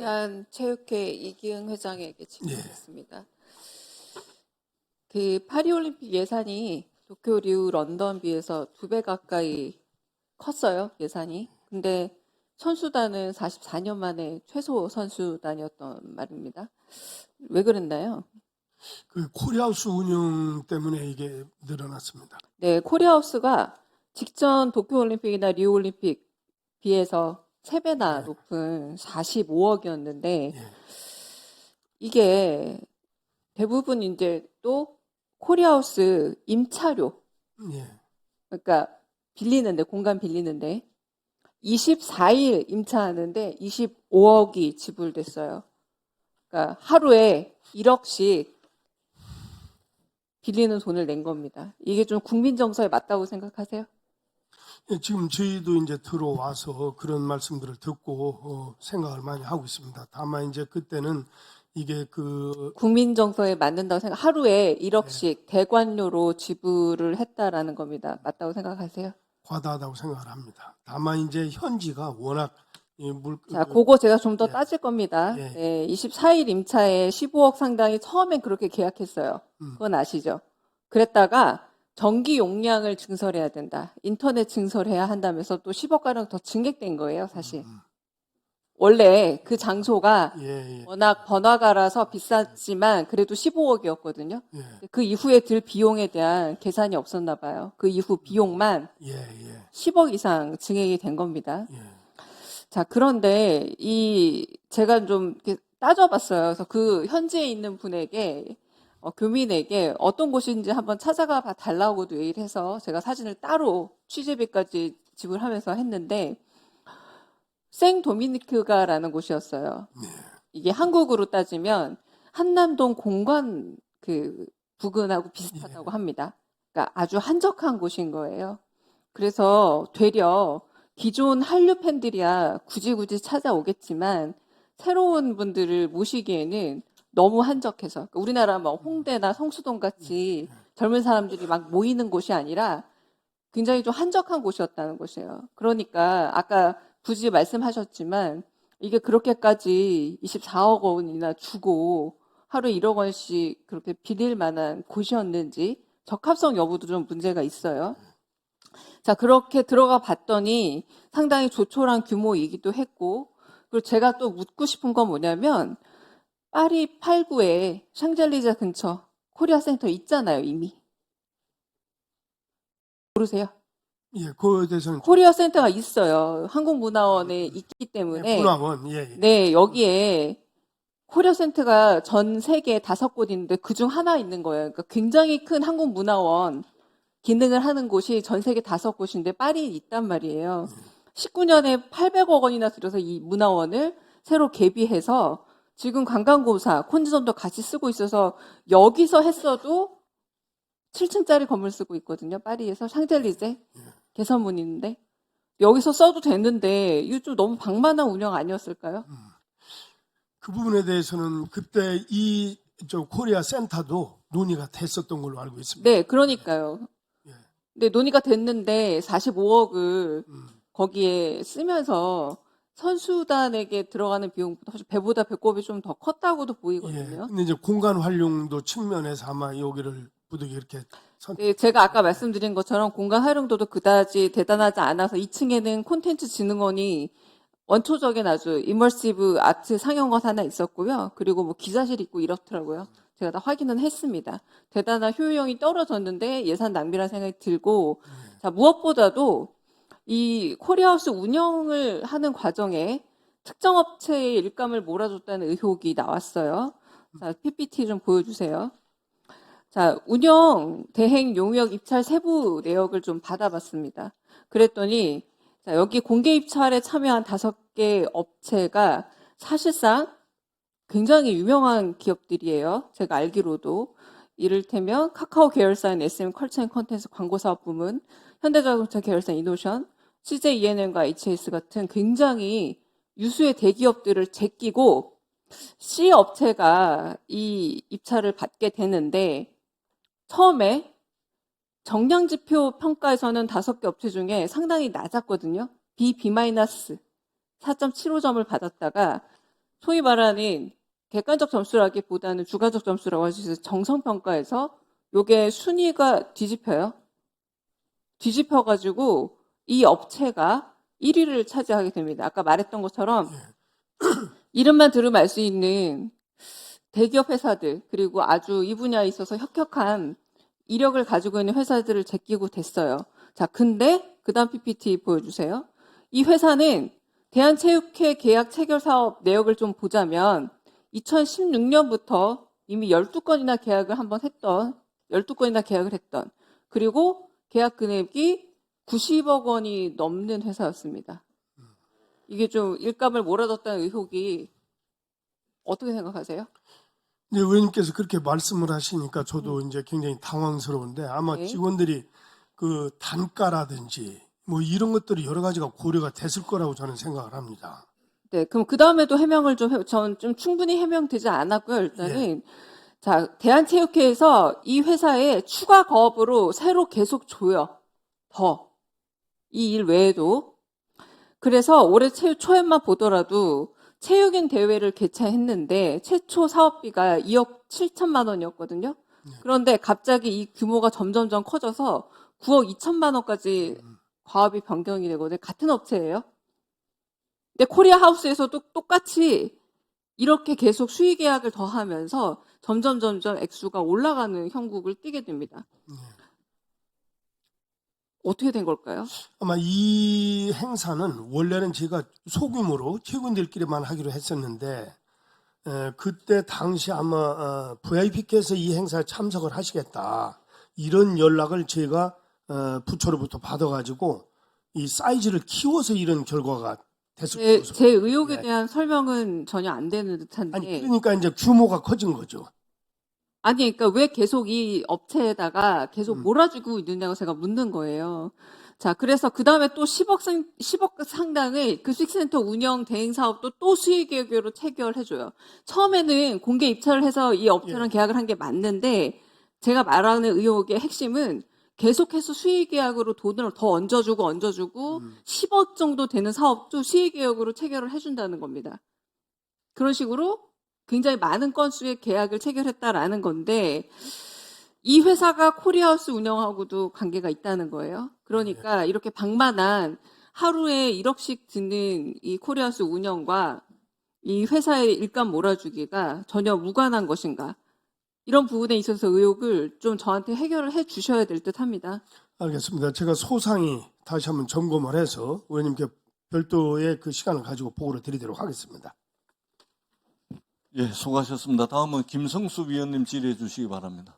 대한체육회 이기흥 회장에게 예. 질문했습니다. 그 파리올림픽 예산이 도쿄, 리우, 런던 비해서 2배 가까이 컸어요, 예산이. 근데 선수단은 44년 만에 최소 선수단이었던 말입니다. 왜 그랬나요? 그 코리아하우스 운영 때문에 이게 늘어났습니다. 네, 코리아하우스가 직전 도쿄올림픽이나 리우올림픽 비해서 3배나 높은 45억이었는데 예. 이게 대부분 이제 또 코리아하우스 임차료, 예. 그러니까 빌리는데, 공간 빌리는데 24일 임차하는데 25억이 지불됐어요. 그러니까 하루에 1억씩 빌리는 돈을 낸 겁니다. 이게 좀 국민 정서에 맞다고 생각하세요? 예, 지금 저희도 이제 들어와서 그런 말씀들을 듣고 생각을 많이 하고 있습니다. 다만 이제 그때는 이게 국민 정서에 맞는다고 생각. 하루에 1억씩 대관료로 지불을 했다라는 겁니다. 맞다고 생각하세요? 과다하다고 생각을 합니다. 다만 이제 현지가 워낙 자, 그거 제가 좀 더 예. 따질 겁니다. 예. 네, 24일 임차에 15억 상당이 처음엔 그렇게 계약했어요. 그건 아시죠? 그랬다가 전기 용량을 증설해야 된다. 인터넷 증설해야 한다면서 또 10억가량 더 증액된 거예요, 사실. 원래 그 장소가 예. 워낙 번화가라서 비쌌지만 그래도 15억이었거든요. 예. 그 이후에 들 비용에 대한 계산이 없었나 봐요. 그 이후 비용만 예. 10억 이상 증액이 된 겁니다. 예. 자, 그런데 제가 좀 이렇게 따져봤어요. 그래서 그 현지에 있는 분에게, 교민에게 어떤 곳인지 한번 찾아가 봐 달라고도 얘기를 해서 제가 사진을 따로 취재비까지 지불하면서 했는데, 생도미니크가라는 곳이었어요. 이게 한국으로 따지면 한남동 공관 그 부근하고 비슷하다고 합니다. 그러니까 아주 한적한 곳인 거예요. 그래서 되려 기존 한류 팬들이야 굳이 찾아오겠지만 새로운 분들을 모시기에는 너무 한적해서, 그러니까 우리나라 뭐 홍대나 성수동 같이 젊은 사람들이 막 모이는 곳이 아니라 굉장히 좀 한적한 곳이었다는 것이에요. 그러니까 아까 굳이 말씀하셨지만 이게 그렇게까지 24억 원이나 주고 하루 1억 원씩 그렇게 빌릴 만한 곳이었는지 적합성 여부도 좀 문제가 있어요. 자, 그렇게 들어가 봤더니 상당히 조촐한 규모이기도 했고, 그리고 제가 또 묻고 싶은 건 뭐냐면 파리 8구에 샹젤리제 근처 코리아 센터 있잖아요, 이미. 모르세요? 예. 그거에 대해서는 코리아 센터가 있어요. 한국문화원에 있기 때문에. 문화원. 예. 네, 여기에 코리아 센터가 전 세계에 5곳 있는데 그중 하나 있는 거예요. 그러니까 굉장히 큰 한국문화원 기능을 하는 곳이 전 세계 5곳인데 파리에 있단 말이에요. 19년에 800억 원이나 들여서 이 문화원을 새로 개비해서 지금 관광공사, 콘지전도 같이 쓰고 있어서 여기서 했어도 7층짜리 건물 쓰고 있거든요. 파리에서 샹젤리제 개선문 있는데 여기서 써도 되는데 이거 좀 너무 방만한 운영 아니었을까요? 그 부분에 대해서는 그때 저 코리아 센터도 논의가 됐었던 걸로 알고 있습니다. 네, 그러니까요. 근데 논의가 됐는데 45억을 거기에 쓰면서 선수단에게 들어가는 비용보다 배보다 배꼽이 좀 더 컸다고도 예. 보이거든요. 근데 이제 공간 활용도 측면에서 아마 여기를 부득이 이렇게 네, 제가 아까 말씀드린 것처럼 공간 활용도도 그다지 대단하지 않아서 2층에는 콘텐츠 진흥원이 원초적인 아주 이머시브 아트 상영관 하나 있었고요. 그리고 뭐 기자실 있고 이렇더라고요. 제가 다 확인은 했습니다. 대단한 효용이 떨어졌는데 예산 낭비라는 생각이 들고, 자, 무엇보다도 이 코리아하우스 운영을 하는 과정에 특정 업체의 일감을 몰아줬다는 의혹이 나왔어요. 자, PPT 좀 보여주세요. 자, 운영, 대행, 용역, 입찰 세부 내역을 좀 받아봤습니다. 그랬더니, 자, 여기 공개 입찰에 참여한 5개 업체가 사실상 굉장히 유명한 기업들이에요. 제가 알기로도. 이를테면 카카오 계열사인 SM 컬처 앤 컨텐츠 광고사업 부문, 현대자동차 계열사 이노션, CJ ENM과 HS 같은 굉장히 유수의 대기업들을 제끼고 C 업체가 이 입찰을 받게 되는데 처음에 정량지표 평가에서는 5개 업체 중에 상당히 낮았거든요. B, B- 4.75점을 받았다가 소위 말하는 객관적 점수라기보다는 주관적 점수라고 할 수 있어요. 정성평가에서 요게 순위가 뒤집혀요. 뒤집혀가지고 이 업체가 1위를 차지하게 됩니다. 아까 말했던 것처럼 이름만 들으면 알 수 있는 대기업 회사들, 그리고 아주 이 분야에 있어서 혁혁한 이력을 가지고 있는 회사들을 제끼고 됐어요. 자, 근데 그 다음 PPT 보여주세요. 이 회사는 대한체육회 계약 체결 사업 내역을 좀 보자면 2016년부터 이미 12건이나 계약을 한번 했던, 12건이나 계약을 했던, 그리고 계약 금액이 90억 원이 넘는 회사였습니다. 이게 좀 일감을 몰아줬다는 의혹이 어떻게 생각하세요? 네, 의원님께서 그렇게 말씀을 하시니까 저도 이제 굉장히 당황스러운데 아마 네. 직원들이 그 단가라든지 뭐 이런 것들이 여러 가지가 고려가 됐을 거라고 저는 생각을 합니다. 네, 그럼 그 다음에도 해명을 전 좀 충분히 해명되지 않았고요. 일단은 자, 대한체육회에서 이 회사에 추가 거업으로 새로 계속 줘요. 더. 이 일 외에도. 그래서 올해 초에만 보더라도 체육인 대회를 개최했는데 최초 사업비가 2억 7천만 원이었거든요. 그런데 갑자기 이 규모가 점점점 커져서 9억 2천만 원까지 과업이 변경이 되거든요. 같은 업체예요. 근데 코리아 하우스에서도 똑같이 이렇게 계속 수의 계약을 더하면서 점점 액수가 올라가는 형국을 띠게 됩니다. 어떻게 된 걸까요? 아마 이 행사는 원래는 제가 소규모로 체육인들끼리만 하기로 했었는데 그때 당시 아마 VIP께서 이 행사에 참석을 하시겠다 이런 연락을 제가 부처로부터 받아가지고 이 사이즈를 키워서 이런 결과가 됐을 것으로. 제 의혹에 대한 설명은 전혀 안 되는 듯한데. 아니 그러니까 이제 규모가 커진 거죠. 아니, 그러니까 왜 계속 이 업체에다가 계속 몰아주고 있느냐고 제가 묻는 거예요. 자, 그래서 그 다음에 또 10억 상당의 그 수익센터 운영 대행 사업도 또 수의계획으로 체결해줘요. 처음에는 공개 입찰을 해서 이 업체랑 계약을 한 게 맞는데 제가 말하는 의혹의 핵심은 계속해서 수의계약으로 돈을 더 얹어주고 10억 정도 되는 사업도 수의계약으로 체결을 해준다는 겁니다. 그런 식으로 굉장히 많은 건수의 계약을 체결했다라는 건데 이 회사가 코리아하우스 운영하고도 관계가 있다는 거예요. 그러니까 이렇게 방만한 하루에 1억씩 드는 이 코리아하우스 운영과 이 회사의 일감 몰아주기가 전혀 무관한 것인가. 이런 부분에 있어서 의혹을 좀 저한테 해결을 해 주셔야 될 듯 합니다. 알겠습니다. 제가 소상히 다시 한번 점검을 해서 의원님께 별도의 그 시간을 가지고 보고를 드리도록 하겠습니다. 예, 수고하셨습니다. 다음은 김성수 위원님 질의해 주시기 바랍니다.